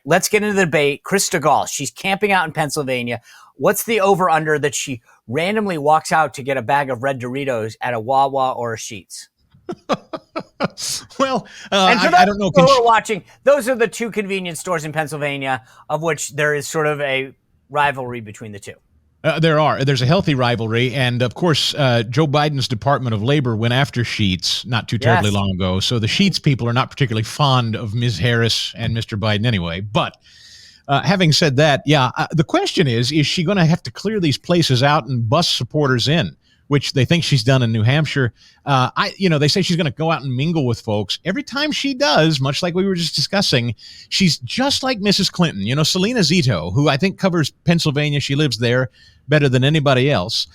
let's get into the debate. Chris Stigall, she's camping out in Pennsylvania. What's the over-under that she randomly walks out to get a bag of red Doritos at a Wawa or a Sheetz? Well, I don't know. Who are watching, those are the two convenience stores in Pennsylvania, of which there is sort of a rivalry between the two. There's a healthy rivalry. And of course, Joe Biden's Department of Labor went after Sheetz not too terribly long ago. So the Sheetz people are not particularly fond of Ms. Harris and Mr. Biden anyway. But having said that, the question is she going to have to clear these places out and bus supporters in, which they think she's done in New Hampshire. They say she's going to go out and mingle with folks. Every time she does, much like we were just discussing, she's just like Mrs. Clinton. Selena Zito, who I think covers Pennsylvania, she lives there better than anybody else.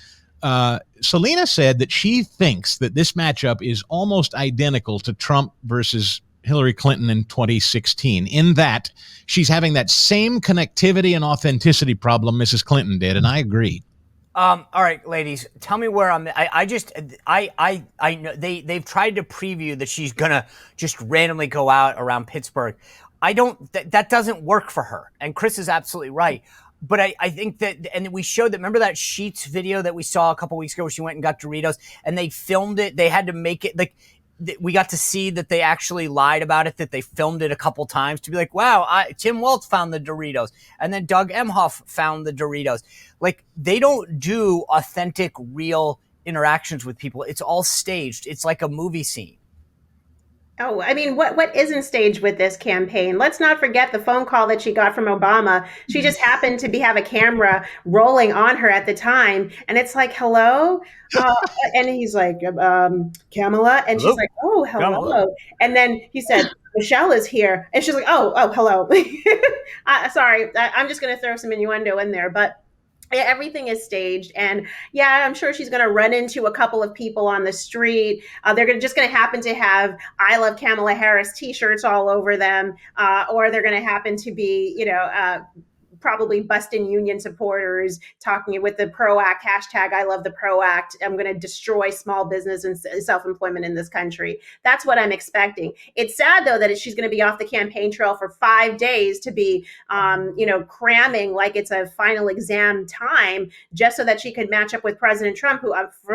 Selena said that she thinks that this matchup is almost identical to Trump versus Hillary Clinton in 2016, in that she's having that same connectivity and authenticity problem Mrs. Clinton did, and I agree. All right, ladies, tell me where I'm. I know they've tried to preview that she's gonna just randomly go out around Pittsburgh. That doesn't work for her. And Chris is absolutely right. But I think that, and we showed that. Remember that Sheetz video that we saw a couple weeks ago where she went and got Doritos, and they filmed it. They had to make it like. We got to see that they actually lied about it, that they filmed it a couple times to be like, wow, Tim Walz found the Doritos. And then Doug Emhoff found the Doritos. Like, they don't do authentic, real interactions with people. It's all staged. It's like a movie scene. Oh, I mean, what isn't staged with this campaign? Let's not forget the phone call that she got from Obama. She just happened to have a camera rolling on her at the time. And it's like, hello? And he's like, Kamala. And she's like, oh, hello. Kamala. And then he said, Michelle is here. And she's like, oh, hello. Sorry, I'm just going to throw some innuendo in there. But yeah, everything is staged. And yeah, I'm sure she's going to run into a couple of people on the street. They're just going to happen to have I Love Kamala Harris t-shirts all over them. Or they're going to happen to be, probably busting union supporters, talking with the PRO Act hashtag, I love the PRO Act. I'm going to destroy small business and self-employment in this country. That's what I'm expecting. It's sad, though, that she's going to be off the campaign trail for 5 days to be, cramming like it's a final exam time just so that she could match up with President Trump, who,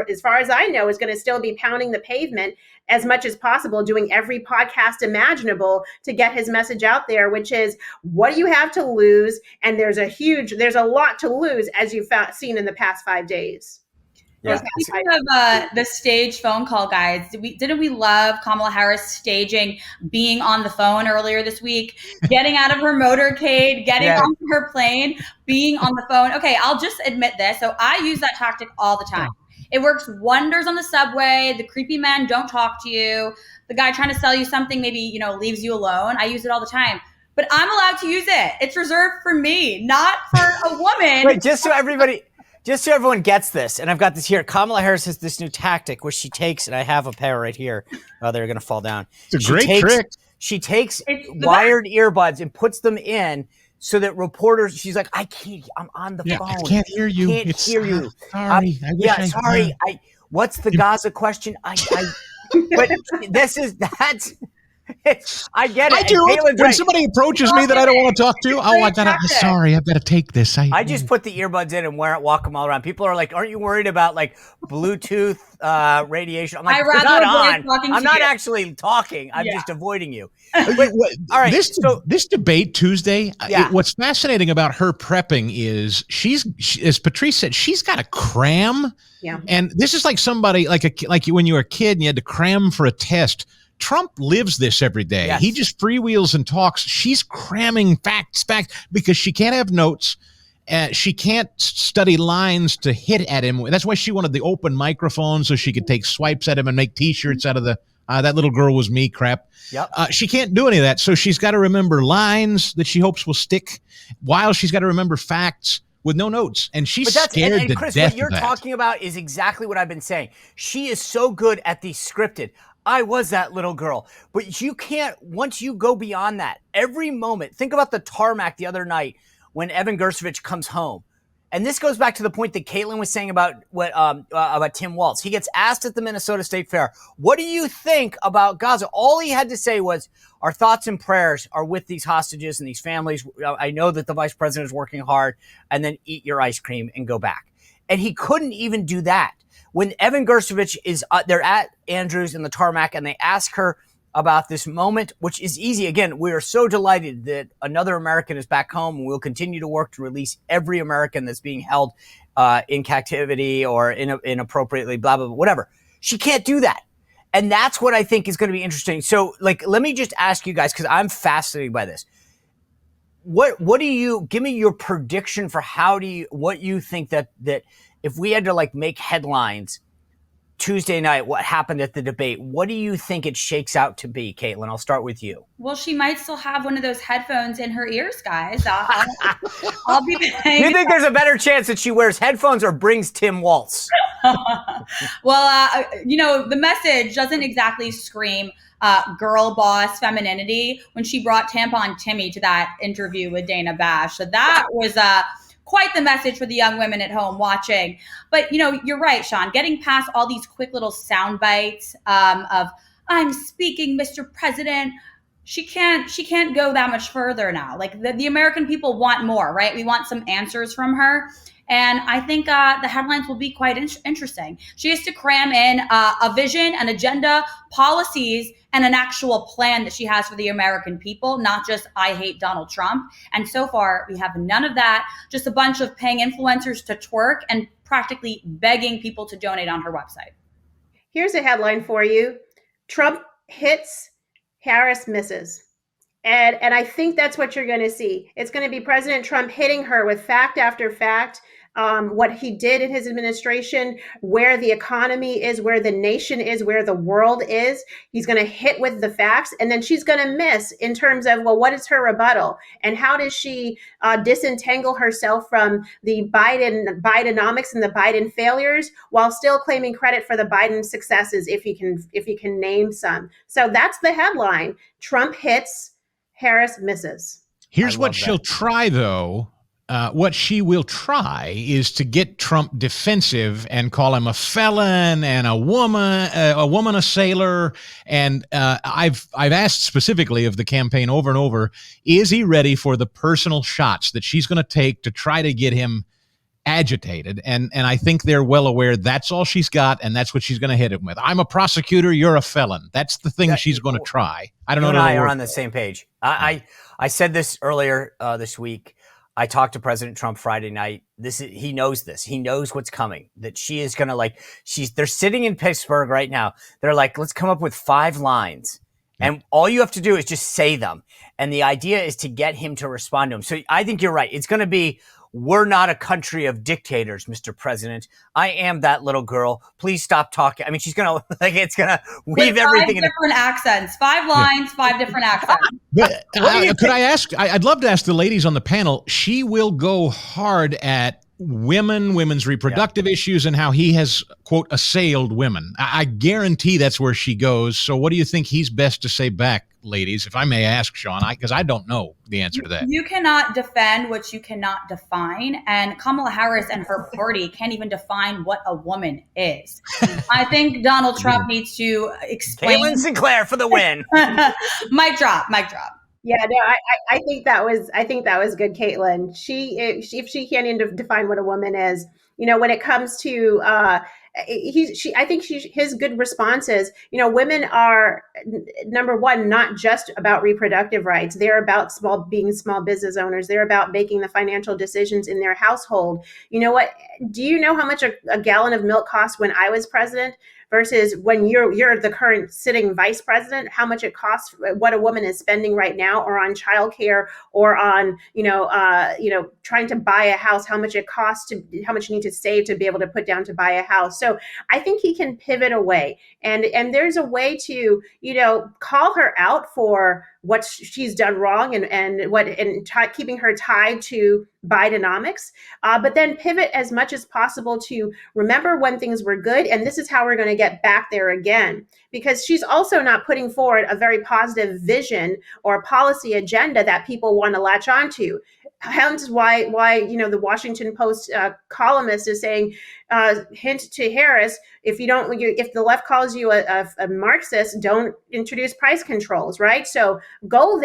as far as I know, is going to still be pounding the pavement as much as possible, doing every podcast imaginable to get his message out there, which is, what do you have to lose? And there's a lot to lose, as you've seen in the past 5 days. Yeah. Speaking of the staged phone call, guys, didn't we love Kamala Harris staging being on the phone earlier this week, getting out of her motorcade, getting onto her plane, being on the phone? Okay, I'll just admit this. So I use that tactic all the time. It works wonders on the subway. The creepy men don't talk to you. The guy trying to sell you something maybe, leaves you alone. I use it all the time. But I'm allowed to use it. It's reserved for me, not for a woman. Wait, just so everyone gets this, and I've got this here. Kamala Harris has this new tactic where she takes, and I have a pair right here. Oh, they're going to fall down. It's a great trick. She takes wired earbuds and puts them in so that reporters, she's like, I can't, I'm on the phone. I can't hear you. Can't hear you. Sorry. Sorry. What's the Gaza question? But I get it. I do. When somebody approaches me that I don't want to talk to, I've got to take this. I just put the earbuds in and walk them all around. People are like, aren't you worried about like Bluetooth radiation? I'm like, I'm not actually talking. I'm just avoiding you. But, all right. This debate Tuesday, what's fascinating about her prepping is as Patrice said, she's got to cram. Yeah. And this is like somebody like when you were a kid and you had to cram for a test. Trump lives this every day. Yes. He just freewheels and talks. She's cramming facts, because she can't have notes. She can't study lines to hit at him. That's why she wanted the open microphone so she could take swipes at him and make T-shirts out of the that little girl was me crap. Yep. She can't do any of that. So she's got to remember lines that she hopes will stick while she's got to remember facts with no notes. And she's scared to Chris, death what you're talking about is exactly what I've been saying. She is so good at the scripted. I was that little girl. But you can't, once you go beyond that, every moment, think about the tarmac the other night when Evan Gershkovich comes home And this goes back to the point that Caitlyn was saying about about Tim Walz. He gets asked at the Minnesota State Fair, "What do you think about Gaza?" All he had to say was, "Our thoughts and prayers are with these hostages and these families. I know that the vice president is working hard," and then eat your ice cream and go back. And he couldn't even do that. When Evan Gersovich is, they're at Andrews in the tarmac, and they ask her about this moment, which is easy. Again, we are so delighted that another American is back home, and we'll continue to work to release every American that's being held in captivity or inappropriately, blah, blah, blah, whatever. She can't do that. And that's what I think is going to be interesting. So, let me just ask you guys, because I'm fascinated by this. What do you, give me your prediction for what you think that if we had to make headlines Tuesday night, what happened at the debate, what do you think it shakes out to be, Caitlyn? I'll start with you. Well, she might still have one of those headphones in her ears, guys. I'll be paying. You think there's a better chance that she wears headphones or brings Tim Walz? Well, the message doesn't exactly scream girl boss femininity when she brought Tampon Timmy to that interview with Dana Bash. So that was quite the message for the young women at home watching. But, you're right, Sean, getting past all these quick little sound bites of "I'm speaking, Mr. President." She can't go that much further now. The American people want more, right? We want some answers from her. And I think the headlines will be quite interesting. She has to cram in a vision, an agenda, policies, and an actual plan that she has for the American people, not just "I hate Donald Trump." And so far, we have none of that, just a bunch of paying influencers to twerk and practically begging people to donate on her website. Here's a headline for you. Trump hits, Harris misses. And I think that's what you're going to see. It's going to be President Trump hitting her with fact after fact, what he did in his administration, where the economy is, where the nation is, where the world is. He's going to hit with the facts, and then she's going to miss in terms of, well, what is her rebuttal? And how does she disentangle herself from the Bidenomics and the Biden failures while still claiming credit for the Biden successes, if he can name some. So that's the headline. Trump hits, Harris misses. Here's what she'll try, though. What she will try is to get Trump defensive and call him a felon and a woman a sailor. And I've asked specifically of the campaign over and over, is he ready for the personal shots that she's going to take to try to get him agitated? And I think they're well aware that's all she's got, and that's what she's going to hit him with. "I'm a prosecutor, you're a felon." That's the thing she's going to try. I don't know. You and I are on the same page. I said this earlier this week. I talked to President Trump Friday night. He knows this. He knows what's coming. That she is going to they're sitting in Pittsburgh right now. They're like, let's come up with 5 lines. And all you have to do is just say them. And the idea is to get him to respond to them. So I think you're right. It's going to be, "We're not a country of dictators, Mr. President. I am that little girl. Please stop talking." I mean, she's going to, it's going to weave with everything. 5 different accents, 5 lines, 5 different accents. But, could I ask, I'd love to ask the ladies on the panel, she will go hard at women's reproductive issues and how he has, quote, assailed women. I guarantee that's where she goes. So what do you think he's best to say back, ladies, if I may ask, Sean, because I don't know the answer to that. You cannot defend what you cannot define. And Kamala Harris and her party can't even define what a woman is. I think Donald Trump needs to explain. Caitlyn Sinclair for the win. Mic drop. Yeah, no, I think that was good, Caitlyn. If she can't even define what a woman is, when it comes to I think his good response is, women are, number one, not just about reproductive rights. They're about being small business owners. They're about making the financial decisions in their household. You know what? Do you know how much a gallon of milk cost when I was president versus when you're the current sitting vice president? How much it costs, what a woman is spending right now, or on childcare, or on trying to buy a house, how much it costs, how much you need to save to be able to put down to buy a house. So I think he can pivot away, and there's a way to call her out for what she's done wrong and keeping her tied to Bidenomics, but then pivot as much as possible to remember when things were good, and this is how we're going to get back there again. Because she's also not putting forward a very positive vision or policy agenda that people want to latch onto. hence why the Washington Post columnist is saying, hint to Harris, if the left calls you a Marxist, don't introduce price controls, right? So go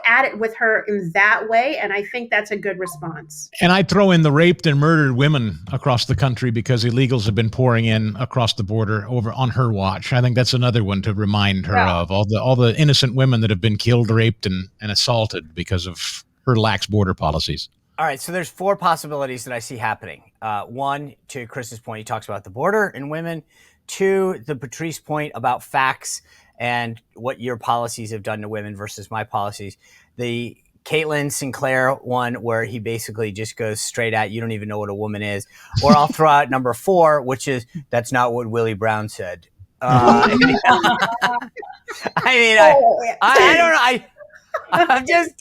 at it with her in that way, and I think that's a good response. And I throw in the raped and murdered women across the country because illegals have been pouring in across the border over on her watch. I think that's another one to remind her of all the innocent women that have been killed, raped, and assaulted because of her lax border policies. All right, so there's 4 possibilities that I see happening. 1, to Chris's point, he talks about the border and women. 2, the Patrice point about facts and what your policies have done to women versus my policies. The Caitlyn Sinclair one, where he basically just goes straight at, you don't even know what a woman is. Or I'll throw out number 4, which is, that's not what Willie Brown said. I mean, I don't know. I'm just...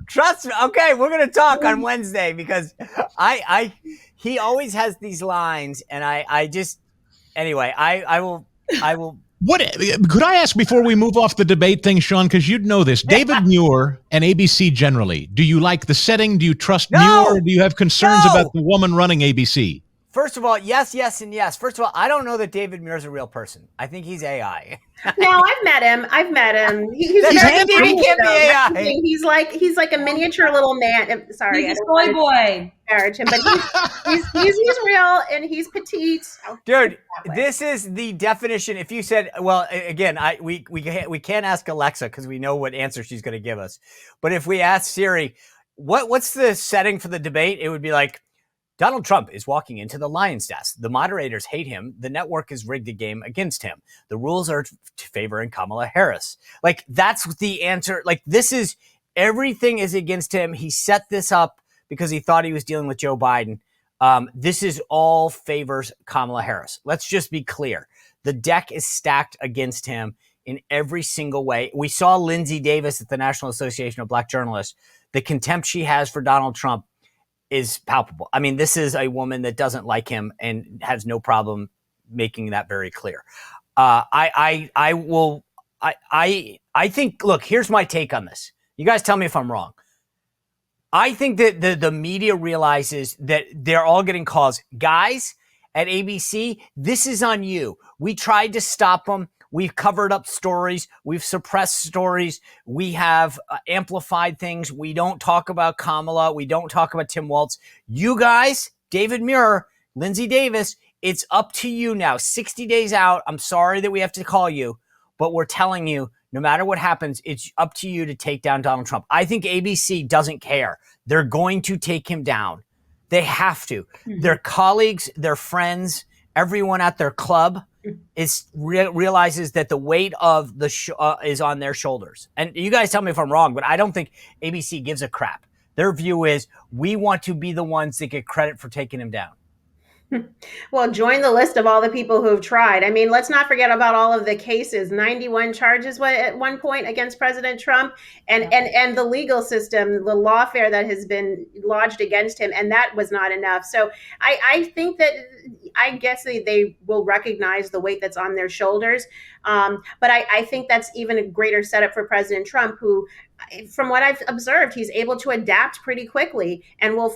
trust me. Okay, we're gonna talk on Wednesday because he always has these lines, and I will. What could I ask before we move off the debate thing, Sean? Because you'd know this. David Muir and ABC generally. Do you like the setting? Do you trust Muir? Or do you have concerns about the woman running ABC? First of all, yes, and yes. First of all, I don't know that David Muir is a real person. I think he's AI. No, I've met him. He's handy. He can't be AI. He's like a miniature little man. Sorry, he's a soy boy. But he's real and he's petite. Dude, this is the definition. If you said, well, again, we can't ask Alexa because we know what answer she's going to give us. But if we ask Siri, what's the setting for the debate? It would be like, Donald Trump is walking into the lion's desk. The moderators hate him. The network has rigged the game against him. The rules are favoring Kamala Harris. Like, that's the answer. Like, this is, everything is against him. He set this up because he thought he was dealing with Joe Biden. This is all favors Kamala Harris. Let's just be clear. The deck is stacked against him in every single way. We saw Lindsay Davis at the National Association of Black Journalists. The contempt she has for Donald Trump is palpable. I mean, this is a woman that doesn't like him and has no problem making that very clear. I think, look, here's my take on this. You guys tell me if I'm wrong. I think that the media realizes that they're all getting calls. Guys at ABC, this is on you. We tried to stop them. We've covered up stories. We've suppressed stories. We have amplified things. We don't talk about Kamala. We don't talk about Tim Walz. You guys, David Muir, Lindsay Davis, it's up to you now. 60 days out. I'm sorry that we have to call you, but we're telling you, no matter what happens, it's up to you to take down Donald Trump. I think ABC doesn't care. They're going to take him down. They have to. Mm-hmm. Their colleagues, their friends, everyone at their club realizes that the weight of the is on their shoulders. And you guys tell me if I'm wrong, but I don't think ABC gives a crap. Their view is, we want to be the ones that get credit for taking him down. Well, join the list of all the people who have tried. I mean, let's not forget about all of the cases, 91 charges at one point against President Trump, and the legal system, the lawfare that has been lodged against him, and that was not enough. So I think that, I guess they will recognize the weight that's on their shoulders. But I think that's even a greater setup for President Trump, who, from what I've observed, he's able to adapt pretty quickly and will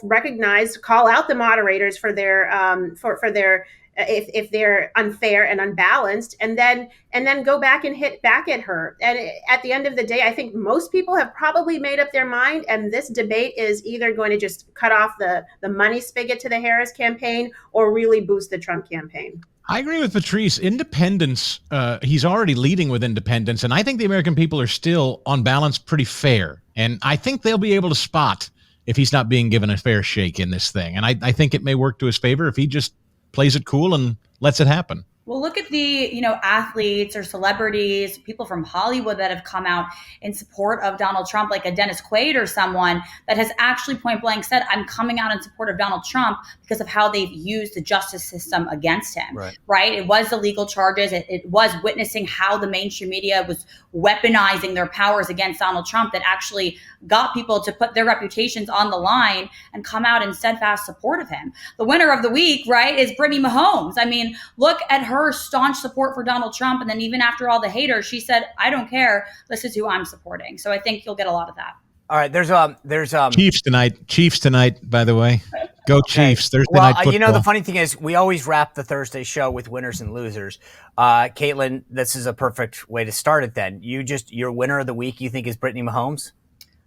call out the moderators for their if they're unfair and unbalanced, and then go back and hit back at her. And at the end of the day, I think most people have probably made up their mind, and this debate is either going to just cut off the money spigot to the Harris campaign or really boost the Trump campaign. I agree with Patrice. Independence, he's already leading with independence, and I think the American people are still, on balance, pretty fair. And I think they'll be able to spot if he's not being given a fair shake in this thing. And I think it may work to his favor if he just plays it cool and lets it happen. Well, look at the, athletes or celebrities, people from Hollywood that have come out in support of Donald Trump, like a Dennis Quaid or someone that has actually point blank said, I'm coming out in support of Donald Trump because of how they've used the justice system against him, right? It was the legal charges. It was witnessing how the mainstream media was weaponizing their powers against Donald Trump that actually got people to put their reputations on the line and come out in steadfast support of him. The winner of the week, right, is Brittany Mahomes. I mean, look at her staunch support for Donald Trump. And then even after all the haters, she said, I don't care. This is who I'm supporting. So I think you'll get a lot of that. All right, there's Chiefs tonight, by the way. Go Chiefs. Thursday night football. You know, the funny thing is we always wrap the Thursday show with winners and losers. Caitlyn, this is a perfect way to start it then. Your winner of the week you think is Brittany Mahomes?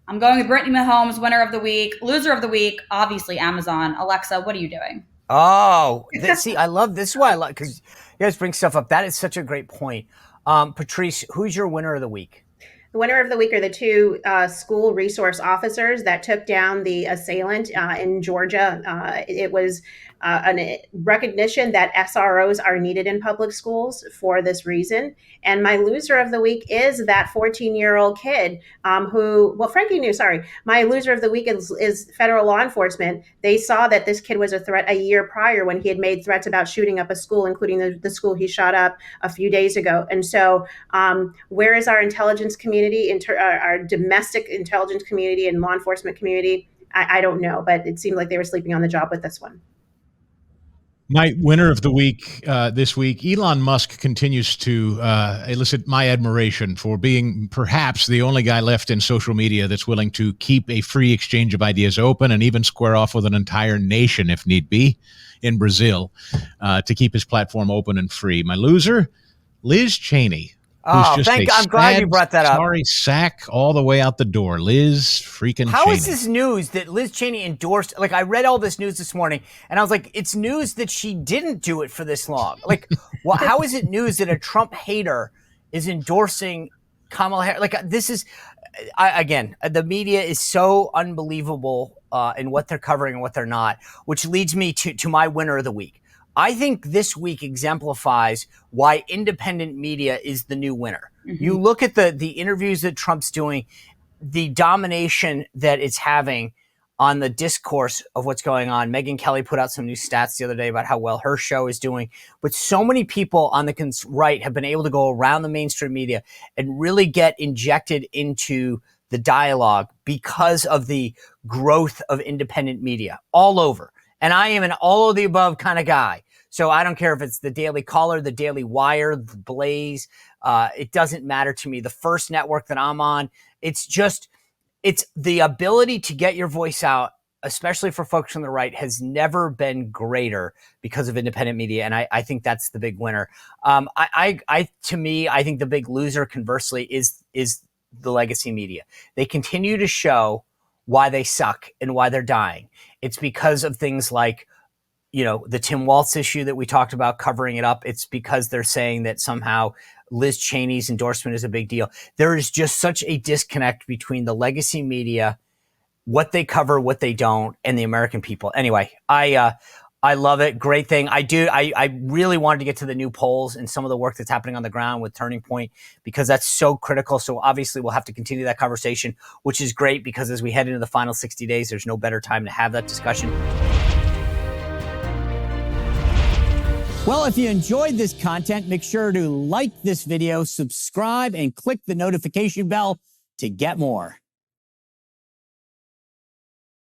I'm going with Brittany Mahomes, winner of the week. Loser of the week, obviously Amazon. Alexa, what are you doing? Oh, see, I love this. Is why I love, because you guys bring stuff up. That is such a great point. Patrice, who's your winner of the week? The winner of the week are the two school resource officers that took down the assailant in Georgia. It was a recognition that SROs are needed in public schools for this reason. And my loser of the week is that 14-year-old kid Frankie knew, sorry. My loser of the week is federal law enforcement. They saw that this kid was a threat a year prior when he had made threats about shooting up a school, including the school he shot up a few days ago. And so where is our intelligence community, our domestic intelligence community and law enforcement community? I don't know, but it seemed like they were sleeping on the job with this one. My winner of the week this week, Elon Musk continues to elicit my admiration for being perhaps the only guy left in social media that's willing to keep a free exchange of ideas open and even square off with an entire nation, if need be, in Brazil, to keep his platform open and free. My loser, Liz Cheney. Oh, I'm glad you brought that up. Sorry, sack all the way out the door. Liz freaking Cheney. How is this news that Liz Cheney endorsed? Like, I read all this news this morning, and I was like, it's news that she didn't do it for this long. Like, well, how is it news that a Trump hater is endorsing Kamala Harris? Like, this is, again, the media is so unbelievable in what they're covering and what they're not, which leads me to my winner of the week. I think this week exemplifies why independent media is the new winner. Mm-hmm. You look at the interviews that Trump's doing, the domination that it's having on the discourse of what's going on. Megyn Kelly put out some new stats the other day about how well her show is doing. But so many people on the right have been able to go around the mainstream media and really get injected into the dialogue because of the growth of independent media all over. And I am an all of the above kind of guy. So I don't care if it's the Daily Caller, the Daily Wire, the Blaze. It doesn't matter to me. The first network that I'm on, it's the ability to get your voice out, especially for folks on the right, has never been greater because of independent media. And I think that's the big winner. To me, I think the big loser, conversely, is the legacy media. They continue to show why they suck and why they're dying. It's because of things like, the Tim Walz issue that we talked about, covering it up. It's because they're saying that somehow Liz Cheney's endorsement is a big deal. There is just such a disconnect between the legacy media, what they cover, what they don't, and the American people. Anyway, I love it. Great thing. I really wanted to get to the new polls and some of the work that's happening on the ground with Turning Point, because that's so critical. So obviously we'll have to continue that conversation, which is great, because as we head into the final 60 days, there's no better time to have that discussion. Well, if you enjoyed this content, make sure to like this video, subscribe, and click the notification bell to get more.